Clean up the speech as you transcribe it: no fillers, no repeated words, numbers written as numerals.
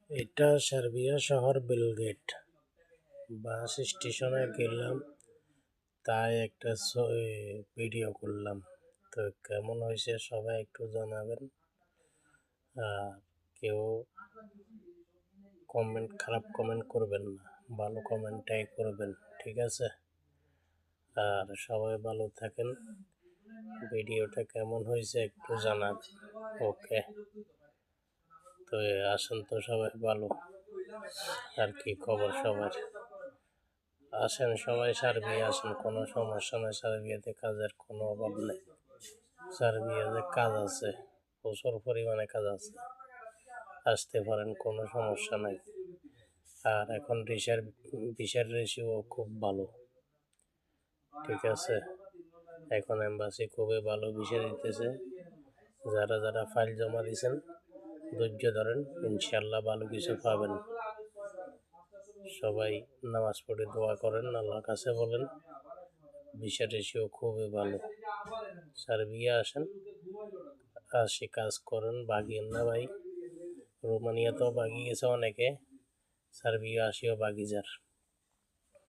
এটা সার্বিয়া শহর বেলগ্রেড। বাস স্টেশনে গেলাম, তাই একটা ভিডিও করলাম। তো কেমন হয়েছে সবাই একটু জানাবেন। আর কেউ খারাপ কমেন্ট করবেন না, ভালো কমেন্টটাই করবেন, ঠিক আছে? আর সবাই ভালো থাকেন। ভিডিওটা কেমন হয়েছে একটু জানান। ওকে, তো আসেন তো সবাই ভালো। আর কি খবর সবার? আসেন সবাই সার্বিয়া আসেন, কোনো সমস্যা নেই। সার্বিয়াতে কাজের কোনো অভাব নেই। সার্বিয়াতে কাজ আছে, প্রচুর পরিমাণে কাজ আছে, আসতে পারেন, কোনো সমস্যা নাই। আর এখন ভিসার রেশিও খুব ভালো, ঠিক আছে? এখন এম্বাসি খুবই ভালো ভিসা দিতেছে। যারা যারা ফাইল জমা দিয়েছেন ধৈর্য ধরেন, ইনশাল্লাহ ভালো কিছু পাবেন। সবাই নামাজ পড়ে দোয়া করেন, আল্লাহর কাছে বলেন। ভিসা রেশিও খুবই ভালো। সার্বিয়া আসেন, আসি কাজ করেন, বাগিয়েন না ভাই। রোমানিয়াতেও বাগিয়ে গেছে অনেকে, সার্বিয়া আসিও বাগি যার।